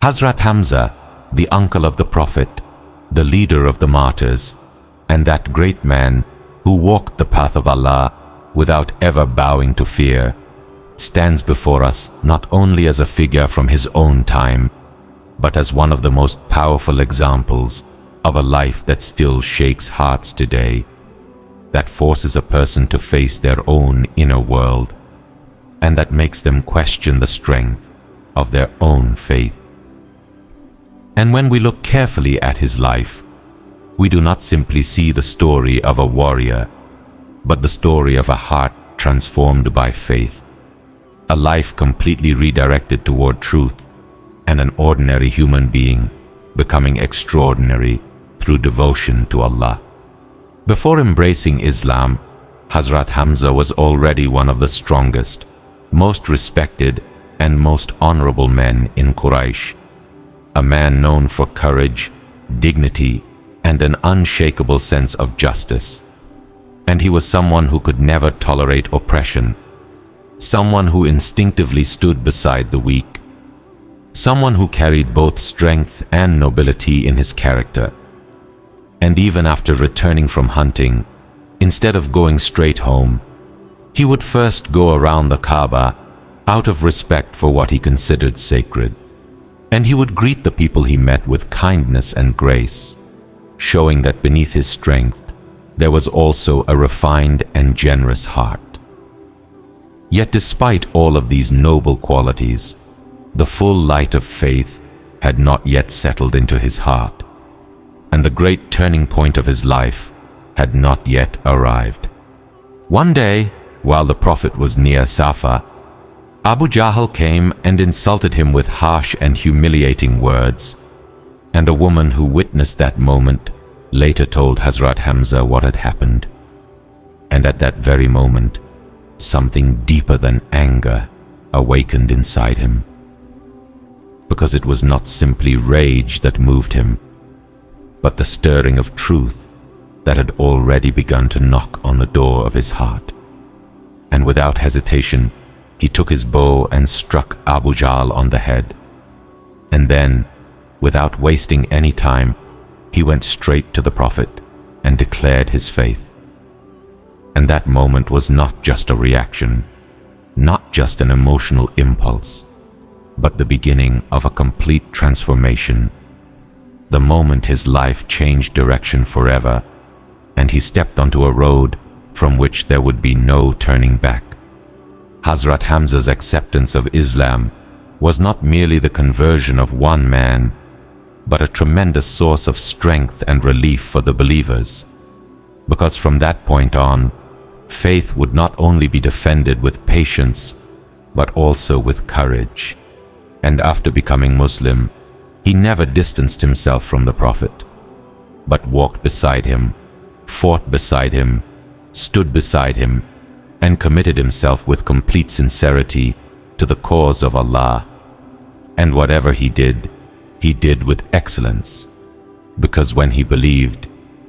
Hazrat Hamza, the uncle of the Prophet, the leader of the martyrs, and that great man who walked the path of Allah without ever bowing to fear, stands before us not only as a figure from his own time, but as one of the most powerful examples of a life that still shakes hearts today, that forces a person to face their own inner world, and that makes them question the strength of their own faith. And when we look carefully at his life, we do not simply see the story of a warrior, but the story of a heart transformed by faith, a life completely redirected toward truth, and an ordinary human being becoming extraordinary through devotion to Allah. Before embracing Islam, Hazrat Hamza was already one of the strongest, most respected, and most honorable men in Quraysh, a man known for courage, dignity, and an unshakable sense of justice. And he was someone who could never tolerate oppression, someone who instinctively stood beside the weak, someone who carried both strength and nobility in his character. And even after returning from hunting, instead of going straight home, he would first go around the Kaaba out of respect for what he considered sacred. And he would greet the people he met with kindness and grace, showing that beneath his strength there was also a refined and generous heart. Yet despite all of these noble qualities, the full light of faith had not yet settled into his heart, and the great turning point of his life had not yet arrived. One day, while the Prophet was near Safa, Abu Jahl came and insulted him with harsh and humiliating words, and a woman who witnessed that moment later told Hazrat Hamza what had happened. And at that very moment, something deeper than anger awakened inside him, because it was not simply rage that moved him, but the stirring of truth that had already begun to knock on the door of his heart. And without hesitation, he took his bow and struck Abu Jahl on the head. And then, without wasting any time, he went straight to the Prophet and declared his faith. And that moment was not just a reaction, not just an emotional impulse, but the beginning of a complete transformation. The moment his life changed direction forever, and he stepped onto a road from which there would be no turning back. Hazrat Hamza's acceptance of Islam was not merely the conversion of one man, but a tremendous source of strength and relief for the believers, because from that point on, faith would not only be defended with patience, but also with courage. And after becoming Muslim, he never distanced himself from the Prophet, but walked beside him, fought beside him, stood beside him, and committed himself with complete sincerity to the cause of Allah. And whatever he did with excellence, because when he believed,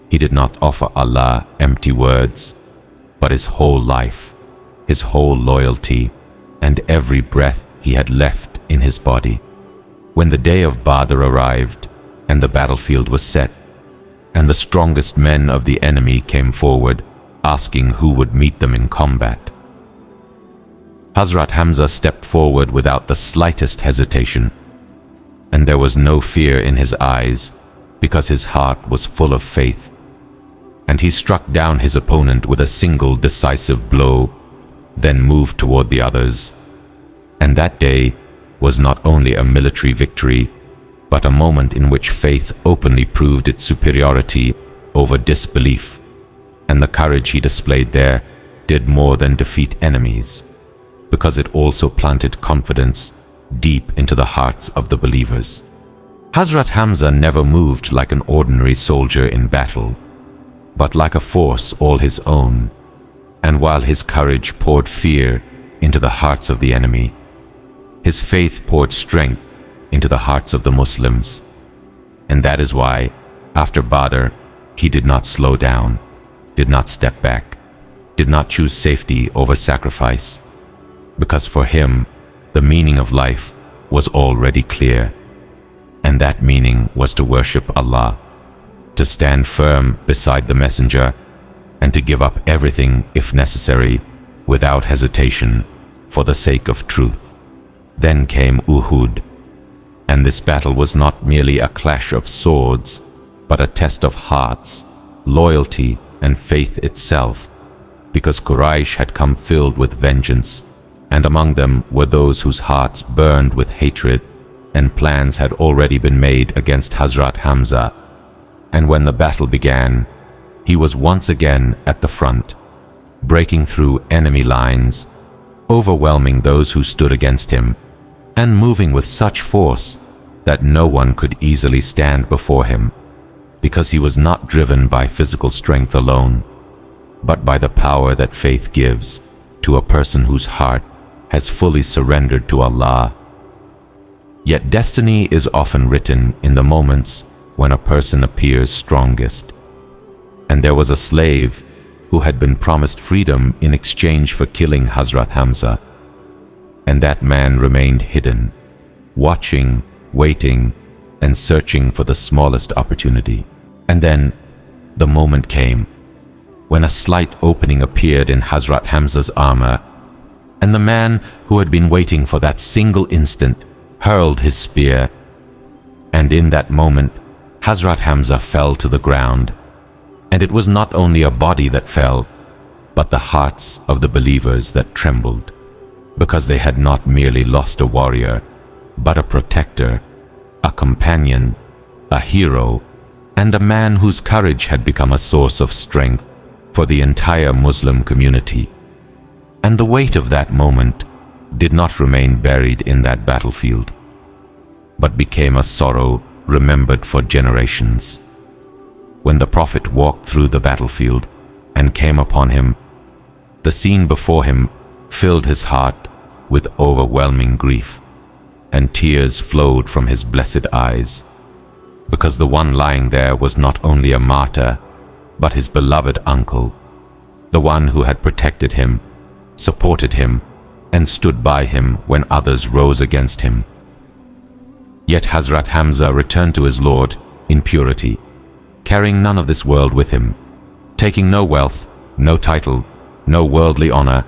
he did not offer Allah empty words, but his whole life, his whole loyalty, and every breath he had left in his body. When the day of Badr arrived, and the battlefield was set, and the strongest men of the enemy came forward, asking who would meet them in combat, Hazrat Hamza stepped forward without the slightest hesitation, and there was no fear in his eyes, because his heart was full of faith. And he struck down his opponent with a single decisive blow, then moved toward the others. And that day was not only a military victory, but a moment in which faith openly proved its superiority over disbelief, and the courage he displayed there did more than defeat enemies, because it also planted confidence deep into the hearts of the believers. Hazrat Hamza never moved like an ordinary soldier in battle, but like a force all his own. And while his courage poured fear into the hearts of the enemy, his faith poured strength into the hearts of the Muslims. And that is why, after Badr, he did not slow down, did not step back, did not choose safety over sacrifice, because for him, the meaning of life was already clear. and that meaning was to worship Allah, to stand firm beside the Messenger, and to give up everything if necessary, without hesitation, for the sake of truth. Then came Uhud, and this battle was not merely a clash of swords, but a test of hearts, loyalty, and faith itself, because Quraysh had come filled with vengeance, and among them were those whose hearts burned with hatred, and plans had already been made against Hazreti Hamza. And when the battle began, he was once again at the front, breaking through enemy lines, overwhelming those who stood against him, and moving with such force that no one could easily stand before him, because he was not driven by physical strength alone, but by the power that faith gives to a person whose heart has fully surrendered to Allah. Yet destiny is often written in the moments when a person appears strongest. And there was a slave who had been promised freedom in exchange for killing Hazreti Hamza. And that man remained hidden, watching, waiting, and searching for the smallest opportunity. And then the moment came when a slight opening appeared in Hazreti Hamza's armor, and the man who had been waiting for that single instant hurled his spear, and in that moment Hazreti Hamza fell to the ground. And it was not only a body that fell, but the hearts of the believers that trembled, because they had not merely lost a warrior, but a protector, a companion, a hero, and a man whose courage had become a source of strength for the entire Muslim community. And the weight of that moment did not remain buried in that battlefield, but became a sorrow remembered for generations. When the Prophet walked through the battlefield and came upon him, the scene before him filled his heart with overwhelming grief, and tears flowed from his blessed eyes, because the one lying there was not only a martyr, but his beloved uncle, the one who had protected him, supported him, and stood by him when others rose against him. Yet Hazreti Hamza returned to his Lord in purity, carrying none of this world with him, taking no wealth, no title, no worldly honor,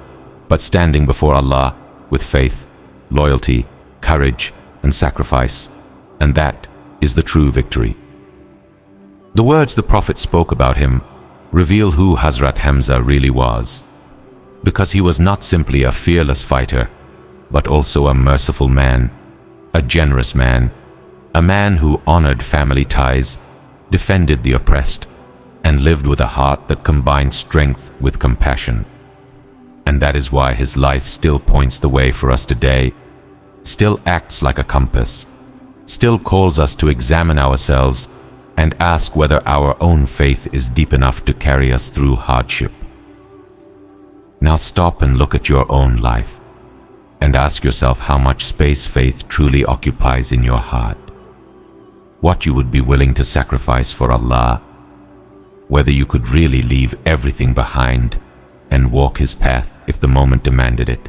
but standing before Allah with faith, loyalty, courage, and sacrifice, and that is the true victory. The words the Prophet spoke about him reveal who Hazreti Hamza really was, because he was not simply a fearless fighter, but also a merciful man, a generous man, a man who honored family ties, defended the oppressed, and lived with a heart that combined strength with compassion. And that is why his life still points the way for us today, still acts like a compass, still calls us to examine ourselves and ask whether our own faith is deep enough to carry us through hardship. Now stop and look at your own life, and ask yourself how much space faith truly occupies in your heart, what you would be willing to sacrifice for Allah, whether you could really leave everything behind and walk His path if the moment demanded it,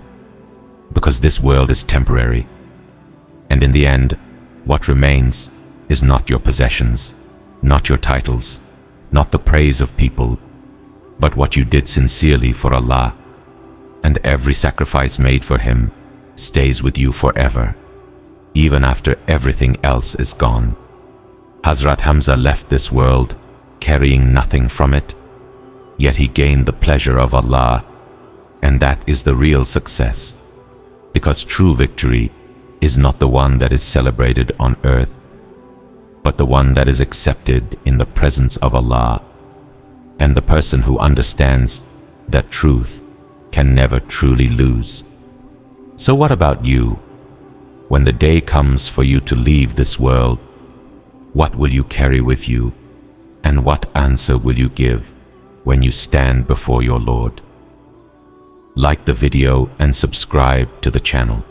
because this world is temporary, and in the end, what remains is not your possessions, not your titles, not the praise of people, but what you did sincerely for Allah, and every sacrifice made for Him stays with you forever, even after everything else is gone. Hazreti Hamza left this world carrying nothing from it, yet he gained the pleasure of Allah, and that is the real success, because true victory is not the one that is celebrated on earth, but the one that is accepted in the presence of Allah, and the person who understands that truth can never truly lose. So what about you? When the day comes for you to leave this world, what will you carry with you, and what answer will you give when you stand before your Lord? Like the video and subscribe to the channel.